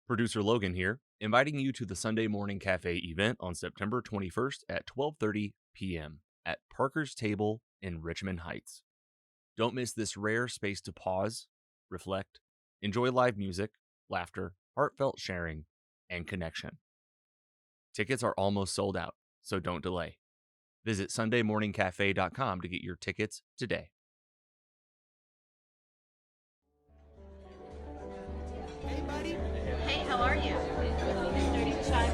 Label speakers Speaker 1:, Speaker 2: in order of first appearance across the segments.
Speaker 1: Producer Logan here, inviting you to the Sunday Morning Cafe event on September 21st at 12:30 p.m. at Parker's Table in Richmond Heights. Don't miss this rare space to pause, reflect, enjoy live music, laughter, heartfelt sharing, and connection. Tickets are almost sold out, so don't delay. Visit sundaymorningcafe.com to get your tickets today.
Speaker 2: Hey, buddy.
Speaker 3: Hey, how are you? 30 shy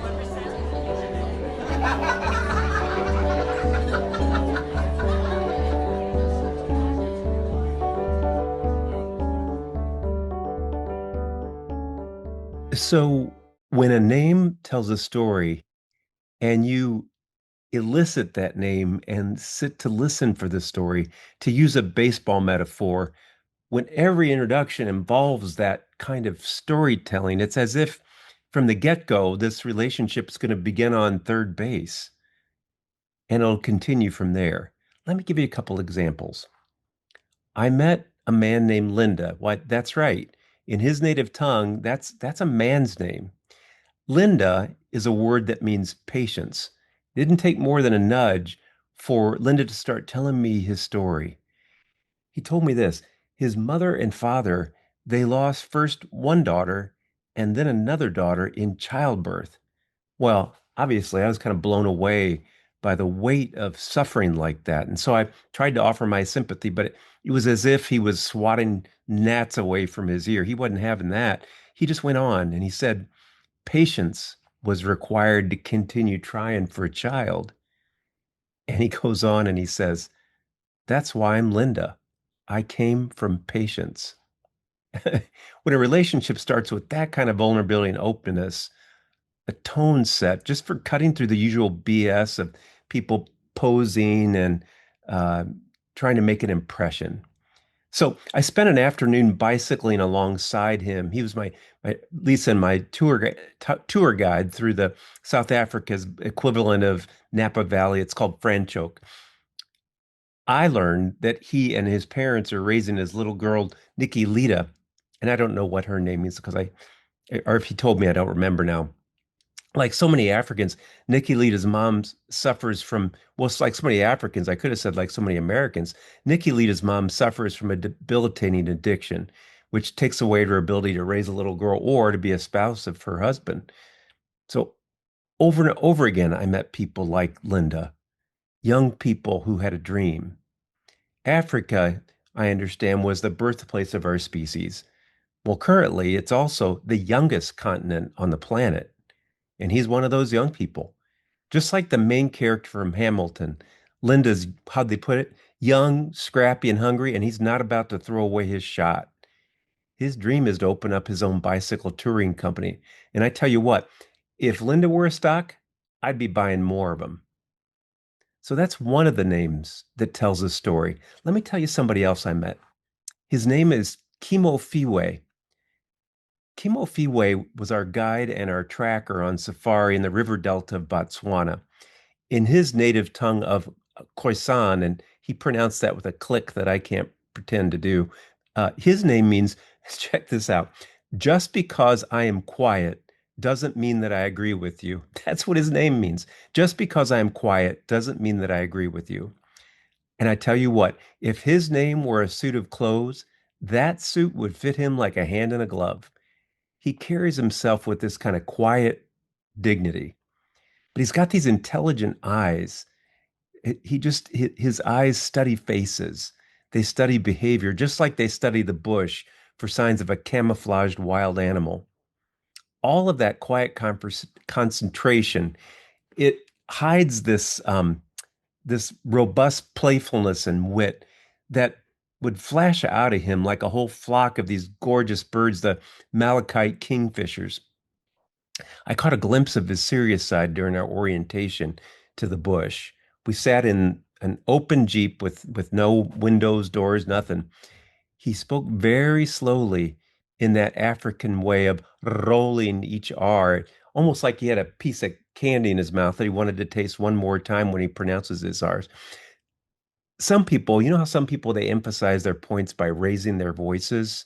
Speaker 3: 1%.
Speaker 2: So, when a name tells a story and you elicit that name and sit to listen for the story, to use a baseball metaphor, when every introduction involves that kind of storytelling, it's as if from the get-go, this relationship is going to begin on third base and it'll continue from there. Let me give you a couple examples. I met a man named Linda. What? That's right. In his native tongue, that's a man's name. Linda is a word that means patience. It didn't take more than a nudge for Linda to start telling me his story. He told me this. His mother and father, they lost first one daughter and then another daughter in childbirth. Well, obviously, I was kind of blown away by the weight of suffering like that. And so I tried to offer my sympathy, but it was as if he was swatting gnats away from his ear. He wasn't having that. He just went on and he said, patience was required to continue trying for a child. And he goes on and he says, that's why I'm Linda. I came from patience. When a relationship starts with that kind of vulnerability and openness, a tone set just for cutting through the usual BS of people posing and uh, trying to make an impression. So I spent an afternoon bicycling alongside him. He was my Lisa and my tour guide through the South Africa's equivalent of Napa Valley. It's called Franschhoek. I learned that he and his parents are raising his little girl, Nikki Lita, and I don't know what her name is because or if he told me, I don't remember now. Like so many Africans, Nikki Lita's mom suffers from, well, it's like so many Africans, I could have said like so many Americans. Nikki Lita's mom suffers from a debilitating addiction, which takes away her ability to raise a little girl or to be a spouse of her husband. So over and over again, I met people like Linda, young people who had a dream. Africa, I understand, was the birthplace of our species. Well, currently, it's also the youngest continent on the planet. And he's one of those young people. Just like the main character from Hamilton, Linda's, how'd they put it? Young, scrappy, and hungry, and he's not about to throw away his shot. His dream is to open up his own bicycle touring company. And I tell you what, if Linda were a stock, I'd be buying more of them. So that's one of the names that tells a story. Let me tell you somebody else I met. His name is Kimo Fiwe. Kimo Fiwe was our guide and our tracker on safari in the river delta of Botswana. In his native tongue of Khoisan, and he pronounced that with a click that I can't pretend to do. His name means, check this out, just because I am quiet doesn't mean that I agree with you. That's what his name means. Just because I am quiet doesn't mean that I agree with you. And I tell you what, if his name were a suit of clothes, that suit would fit him like a hand in a glove. He carries himself with this kind of quiet dignity, but he's got these intelligent eyes. His eyes study faces. They study behavior, just like they study the bush for signs of a camouflaged wild animal. All of that quiet concentration, it hides this robust playfulness and wit that would flash out of him like a whole flock of these gorgeous birds, the malachite kingfishers. I caught a glimpse of his serious side during our orientation to the bush. We sat in an open Jeep with no windows, doors, nothing. He spoke very slowly in that African way of rolling each R, almost like he had a piece of candy in his mouth that he wanted to taste one more time when he pronounces his R's. Some people, you know how some people they emphasize their points by raising their voices?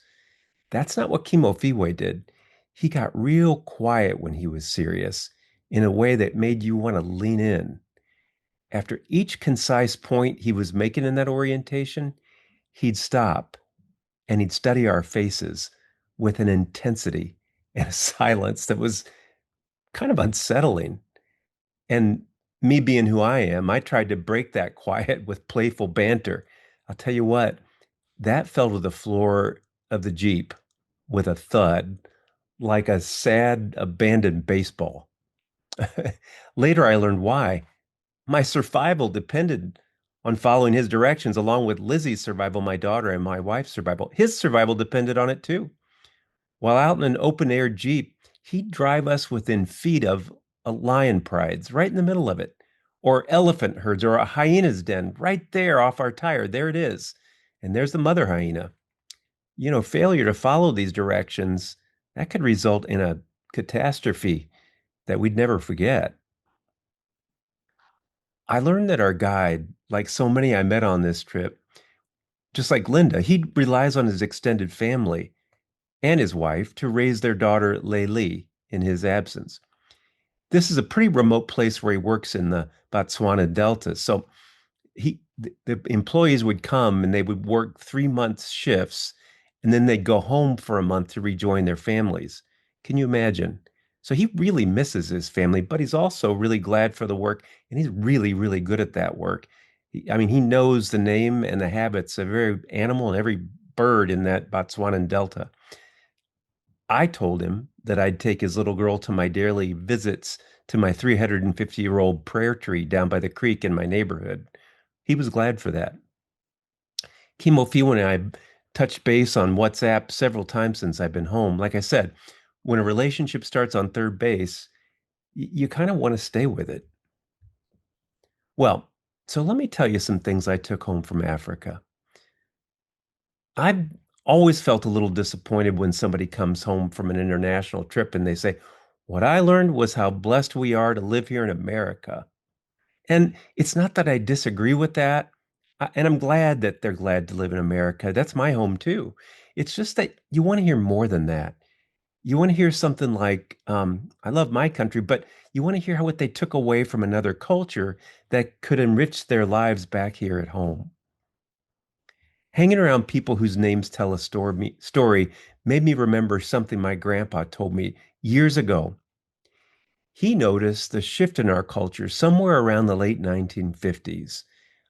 Speaker 2: That's not what Kimo Fiwe did. He got real quiet when he was serious in a way that made you want to lean in. After each concise point he was making in that orientation, he'd stop and he'd study our faces with an intensity and a silence that was kind of unsettling. And me being who I am, I tried to break that quiet with playful banter. I'll tell you what, that fell to the floor of the Jeep with a thud, like a sad, abandoned baseball. Later, I learned why. My survival depended on following his directions, along with Lizzie's survival, my daughter, and my wife's survival. His survival depended on it too. While out in an open air Jeep, he'd drive us within feet of a lion prides right in the middle of it, or elephant herds, or a hyena's den right there off our tire. There it is. And there's the mother hyena. Failure to follow these directions, that could result in a catastrophe that we'd never forget. I learned that our guide, like so many I met on this trip, just like Linda, he relies on his extended family and his wife to raise their daughter, Leili, in his absence. This is a pretty remote place where he works in the Botswana Delta. So the employees would come and they would work 3 month shifts and then they'd go home for a month to rejoin their families. Can you imagine? So he really misses his family, but he's also really glad for the work and he's really, really good at that work. I mean, he knows the name and the habits of every animal and every bird in that Botswanan Delta. I told him that I'd take his little girl to my daily visits to my 350-year-old prayer tree down by the creek in my neighborhood. He was glad for that. Kimofio and I touched base on WhatsApp several times since I've been home. Like I said, when a relationship starts on third base, you kind of want to stay with it. Well, so let me tell you some things I took home from Africa. I've always felt a little disappointed when somebody comes home from an international trip and they say, "What I learned was how blessed we are to live here in America." And it's not that I disagree with that. And I'm glad that they're glad to live in America. That's my home too. It's just that you want to hear more than that. You want to hear something like, I love my country, but you want to hear how what they took away from another culture that could enrich their lives back here at home. Hanging around people whose names tell a story made me remember something my grandpa told me years ago. He noticed the shift in our culture somewhere around the late 1950s.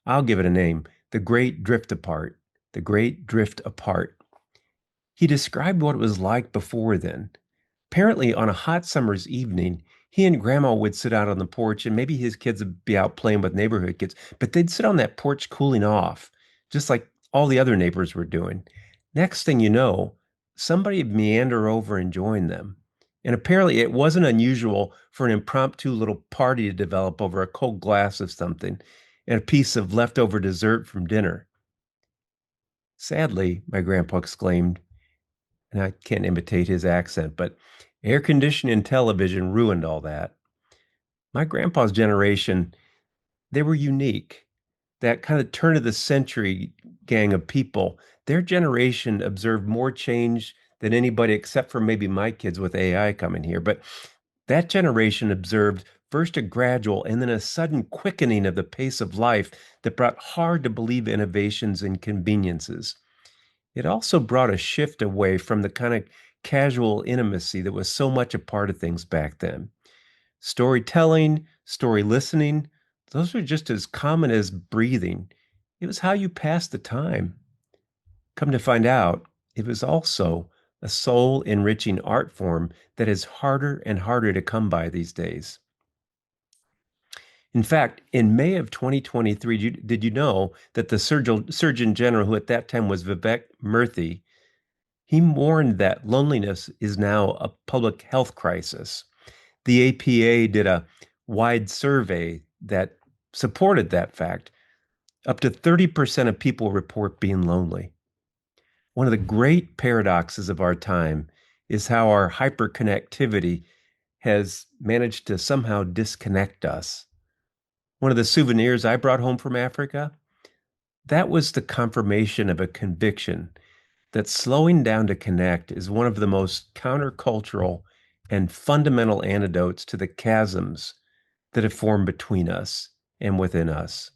Speaker 2: I'll give it a name, the Great Drift Apart. The Great Drift Apart. He described what it was like before then. Apparently, on a hot summer's evening, he and Grandma would sit out on the porch, and maybe his kids would be out playing with neighborhood kids, but they'd sit on that porch cooling off, just like all the other neighbors were doing. Next thing you know, somebody would meander over and join them. And apparently, it wasn't unusual for an impromptu little party to develop over a cold glass of something and a piece of leftover dessert from dinner. Sadly, my grandpa exclaimed, and I can't imitate his accent, but air conditioning and television ruined all that. My grandpa's generation, they were unique. That kind of turn of the century gang of people, their generation observed more change than anybody except for maybe my kids with AI coming here. But that generation observed first a gradual and then a sudden quickening of the pace of life that brought hard to believe innovations and conveniences. It also brought a shift away from the kind of casual intimacy that was so much a part of things back then. Storytelling, story listening, those were just as common as breathing. It was how you passed the time. Come to find out, it was also a soul enriching art form that is harder and harder to come by these days. In fact, in May of 2023, did you know that the Surgeon General, who at that time was Vivek Murthy, he warned that loneliness is now a public health crisis. The APA did a wide survey that supported that fact. Up to 30% of people report being lonely. One of the great paradoxes of our time is how our hyperconnectivity has managed to somehow disconnect us. One of the souvenirs I brought home from Africa, that was the confirmation of a conviction that slowing down to connect is one of the most countercultural and fundamental antidotes to the chasms that have formed between us and within us.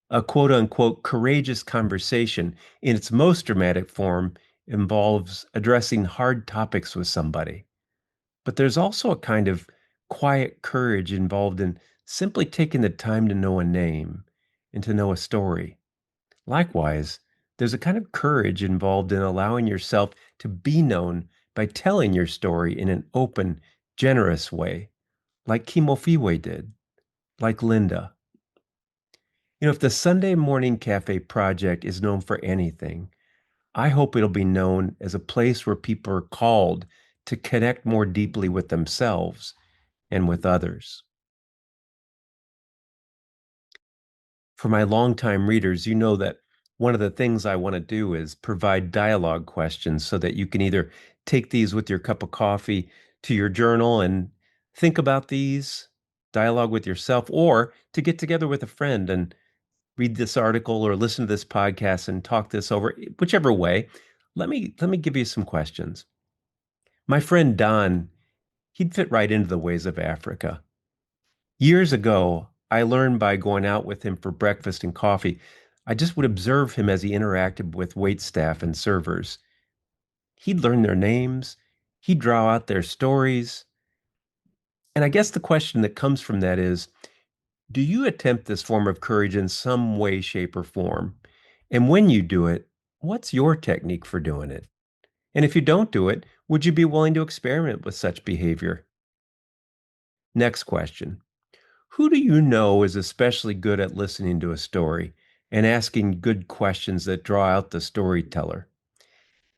Speaker 2: A quote unquote courageous conversation, in its most dramatic form, involves addressing hard topics with somebody. But there's also a kind of quiet courage involved in simply taking the time to know a name and to know a story. Likewise, there's a kind of courage involved in allowing yourself to be known by telling your story in an open, generous way, like Kimofiwe did, like Linda. If the Sunday Morning Cafe Project is known for anything, I hope it'll be known as a place where people are called to connect more deeply with themselves and with others. For my longtime readers, you know that one of the things I want to do is provide dialogue questions so that you can either take these with your cup of coffee to your journal and think about these, dialogue with yourself, or to get together with a friend and read this article or listen to this podcast and talk this over. Whichever way, let me give you some questions. My friend Don, he'd fit right into the ways of Africa. Years ago, I learned by going out with him for breakfast and coffee. I just would observe him as he interacted with waitstaff and servers. He'd learn their names, he'd draw out their stories. And I guess the question that comes from that is, do you attempt this form of courage in some way, shape, or form? And when you do it, what's your technique for doing it? And if you don't do it, would you be willing to experiment with such behavior? Next question. Who do you know is especially good at listening to a story and asking good questions that draw out the storyteller?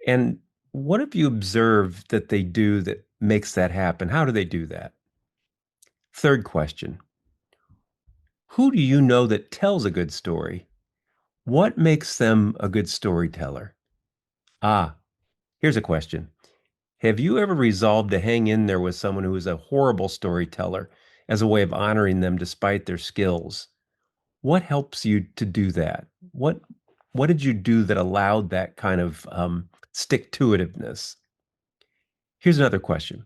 Speaker 2: And what have you observed that they do that makes that happen? How do they do that? Third question. Who do you know that tells a good story? What makes them a good storyteller? Ah, here's a question. Have you ever resolved to hang in there with someone who is a horrible storyteller as a way of honoring them despite their skills? What helps you to do that? What did you do that allowed that kind of stick-to-itiveness? Here's another question.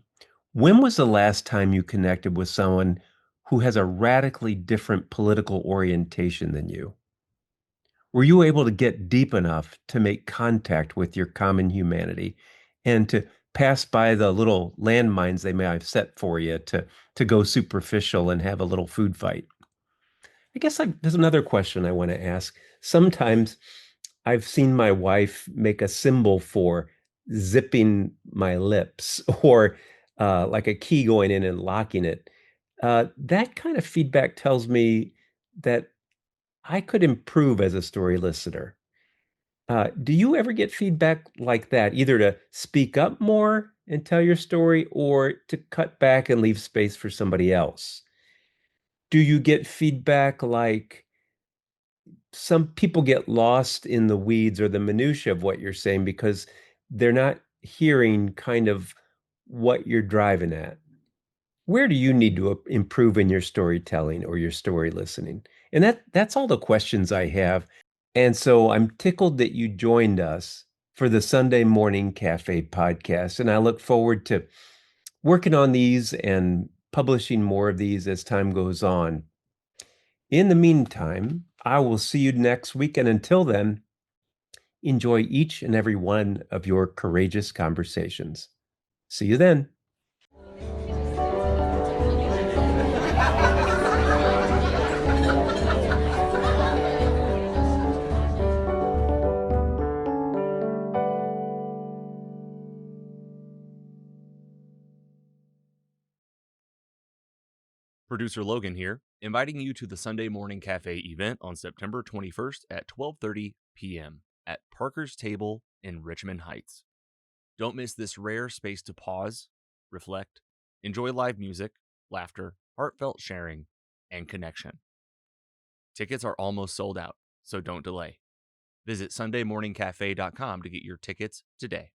Speaker 2: When was the last time you connected with someone who has a radically different political orientation than you? Were you able to get deep enough to make contact with your common humanity and to pass by the little landmines they may have set for you to go superficial and have a little food fight? I guess there's another question I want to ask. Sometimes I've seen my wife make a symbol for zipping my lips or like a key going in and locking it. That kind of feedback tells me that I could improve as a story listener. Do you ever get feedback like that, either to speak up more and tell your story or to cut back and leave space for somebody else? Do you get feedback like some people get lost in the weeds or the minutia of what you're saying because they're not hearing kind of what you're driving at? Where do you need to improve in your storytelling or your story listening? And that's all the questions I have. And so I'm tickled that you joined us for the Sunday Morning Cafe podcast. And I look forward to working on these and publishing more of these as time goes on. In the meantime, I will see you next week. And until then, enjoy each and every one of your courageous conversations. See you then.
Speaker 1: Producer Logan here, inviting you to the Sunday Morning Cafe event on September 21st at 12:30 p.m. at Parker's Table in Richmond Heights. Don't miss this rare space to pause, reflect, enjoy live music, laughter, heartfelt sharing, and connection. Tickets are almost sold out, so don't delay. Visit sundaymorningcafe.com to get your tickets today.